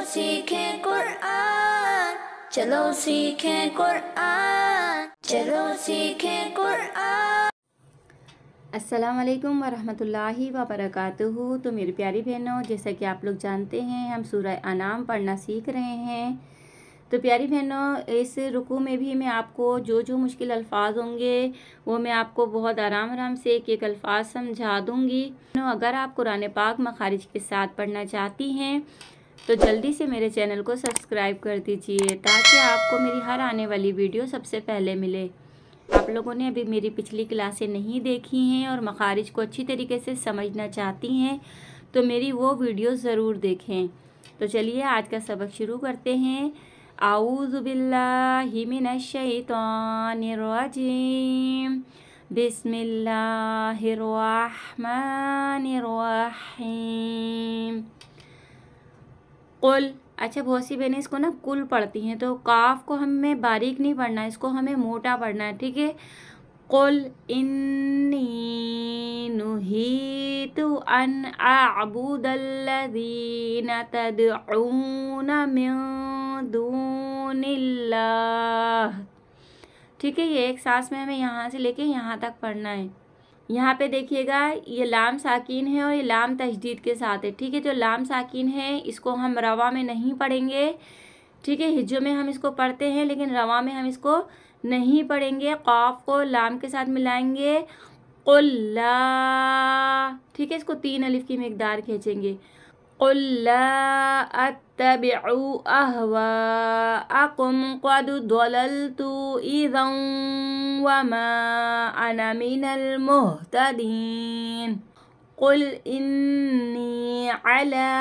सीखें कुरआन, चलो सीखें कुरआन, चलो सीखें कुरआन। अस्सलाम वालेकुम वरहमतुल्लाहि वबरकातुहू। तो मेरी प्यारी बहनों, जैसा कि आप लोग जानते हैं हम सूरह अनाम पढ़ना सीख रहे हैं। तो प्यारी बहनों, इस रुकू में भी मैं आपको जो जो मुश्किल अल्फाज होंगे वो मैं आपको बहुत आराम आराम से एक एक अल्फाज समझा दूंगी। अगर आप कुरान पाक मखारिज के साथ पढ़ना चाहती हैं तो जल्दी से मेरे चैनल को सब्सक्राइब कर दीजिए ताकि आपको मेरी हर आने वाली वीडियो सबसे पहले मिले। आप लोगों ने अभी मेरी पिछली क्लासें नहीं देखी हैं और मखारिज को अच्छी तरीके से समझना चाहती हैं तो मेरी वो वीडियो ज़रूर देखें। तो चलिए आज का सबक शुरू करते हैं। आऊज़ु बिल्लाहि मिनश शैतानिर रजीम, बिस्मिल्लाहिर रहमानिर रहीम। कुल, अच्छा बहुत सी बहनें इसको ना कुल पढ़ती हैं, तो काफ को हमें बारीक नहीं पढ़ना है, इसको हमें मोटा पढ़ना है, ठीक है। कुल इन्नी नुहीतु अन अअबुदल्लज़ीना तदऊन मिन दूनिल्लाह। ठीक है, ये एक सांस में हमें यहाँ से लेके यहाँ तक पढ़ना है। यहाँ पे देखिएगा ये लाम साकिन है और ये लाम तशदीद के साथ है, ठीक है। जो लाम साकिन है इसको हम रवा में नहीं पढ़ेंगे, ठीक है। हिज्जों में हम इसको पढ़ते हैं लेकिन रवा में हम इसको नहीं पढ़ेंगे। क़ाफ को लाम के साथ मिलाएंगे, क़ुल्ला, ठीक है। इसको 3 अलिफ की मिकदार खींचेंगे। क़ुल्ला अत्तबिउ अहवाअकुम क़द ज़लल्तु इज़न वमा अना मिनल मुहतदीन। क़ुल इन्नी अला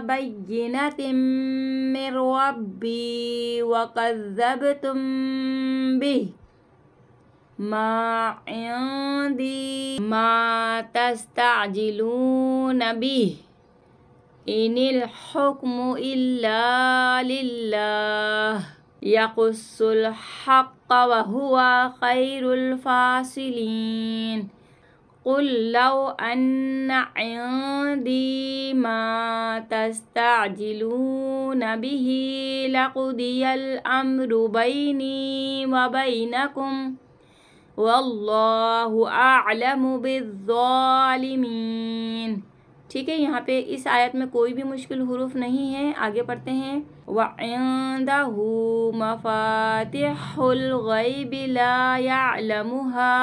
बय्यिनतिम मिर रब्बी व कज़्ज़बतुम बिही मा इंदी मा तस्तअजिलून बिही इनिल हुक्मु इल्ला लिल्लाह यक़ुस्सुल हक़्क़ व हुवा खैरुल फासिलीन। क़ुल लौ अन्ना इंदी मा तस्तअजिलून बिही लक़ुदियल अम्रु बैनी व बैनकुम वल्लाहु अअलमु बिज़्ज़ालिमीन। ठीक है, यहाँ पे इस आयत में कोई भी मुश्किल हुरूफ नहीं है। आगे पढ़ते हैं। व इंदहु मफातिहुल गैबि ला यअलमुहा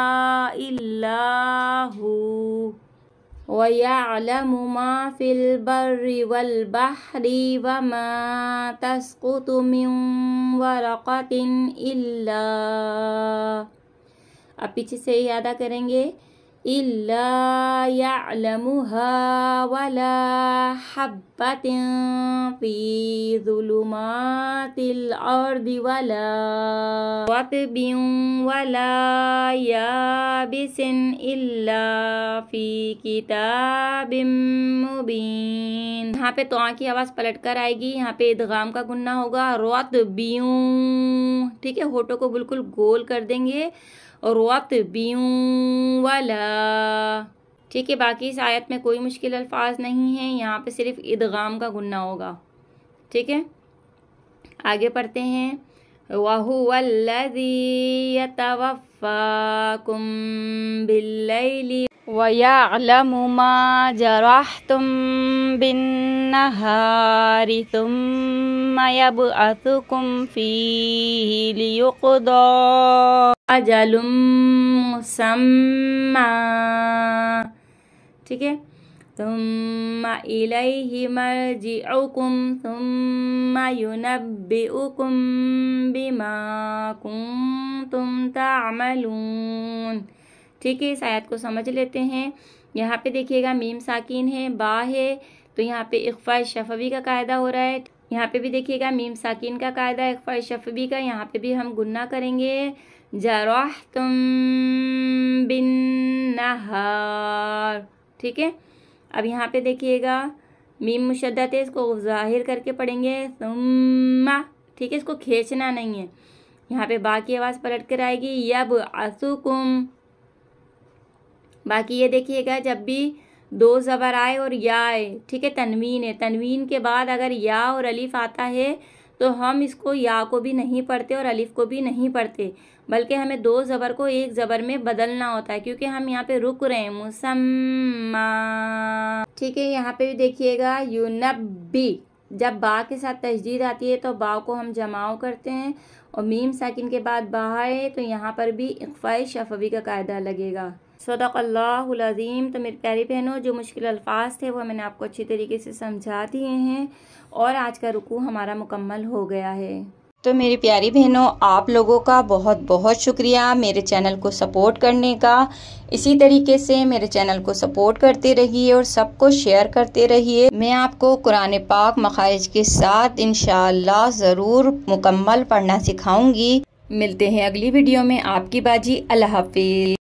इल्ला हु व यअलमु मा फिल बर्रि वल बहरि व मा तस्कुतु मिन वरक़तिन इल्ला, अब पीछे से यादा करेंगे, इल्ला यअलमुहा वला हब्बतिन फी ज़ुलुमातिल अर्दि वला रत्बिन वला याबिसिन इल्ला फी किताबिम मुबीन। यहाँ पे तौआ की आवाज़ पलट कर आएगी, यहाँ पे इदगाम का गुन्ना होगा, रत्बियूं, ठीक है। होठों को बिल्कुल गोल कर देंगे और रत्बियूं वाला, ठीक है। बाकी इस आयत में कोई मुश्किल अल्फाज नहीं है, यहाँ पे सिर्फ इदगाम का गुन्ना होगा, ठीक है। आगे पढ़ते हैं। वहुवल्लज़ी यतवफ़्फ़ाकुम बिल्लैलि व यअलमु मा जरहतुम बिन्नहारि सुम्मा यबअसुकुम फ़ीहि लियुक़दा अजलुम मुसम्मा, ठीक है। सुम्मा इलैहि मर्जिउकुम सुम्मा युनब्बिउकुम बिमा कुंतुम तामलून, ठीक है। इस आयत को समझ लेते हैं। यहाँ पे देखिएगा मीम साकिन है, बा है, तो यहाँ पे इख्फा शफवी का कायदा हो रहा है। यहाँ पे भी देखिएगा मीम साकिन का कायदा इख्फा शफवी का, यहाँ पे भी हम गुन्ना करेंगे। जरहतुम बिन नहार, ठीक है। अब यहाँ पे देखिएगा मीम मुशद्दद है, इसको ज़ाहिर करके पढ़ेंगे सुम्मा, ठीक है। इसको खींचना नहीं है। यहाँ पे बा की आवाज़ पलट कर आएगी, यब असुकुम। बाकी ये देखिएगा जब भी दो ज़बर आए और या आए, ठीक है, तनवीन है, तनवीन के बाद अगर या और अलिफ आता है तो हम इसको या को भी नहीं पढ़ते और अलिफ को भी नहीं पढ़ते, बल्कि हमें दो ज़बर को एक ज़बर में बदलना होता है, क्योंकि हम यहाँ पे रुक रहे हैं, मुसम्मा, ठीक है। यहाँ पे भी देखिएगा युनब्बी, जब बा के साथ तशदीद आती है तो बा को हम जमाओ करते हैं और मीम साकिन के बाद बा है तो यहाँ पर भी इख्फाए शफवी का कायदा लगेगा। सदक़ल्लाहुल अज़ीम। तो मेरी प्यारी बहनों, जो मुश्किल अल्फाज थे वो मैंने आपको अच्छी तरीके से समझा दिए हैं और आज का रुकू हमारा मुकम्मल हो गया है। तो मेरी प्यारी बहनों, आप लोगों का बहुत बहुत शुक्रिया मेरे चैनल को सपोर्ट करने का। इसी तरीके से मेरे चैनल को सपोर्ट करते रहिए और सबको शेयर करते रहिए। मैं आपको कुरान पाक मखारिज के साथ इंशाअल्लाह ज़रूर मुकम्मल पढ़ना सिखाऊंगी। मिलते हैं अगली वीडियो में। आपकी बाजी, अल्लाह हाफिज़।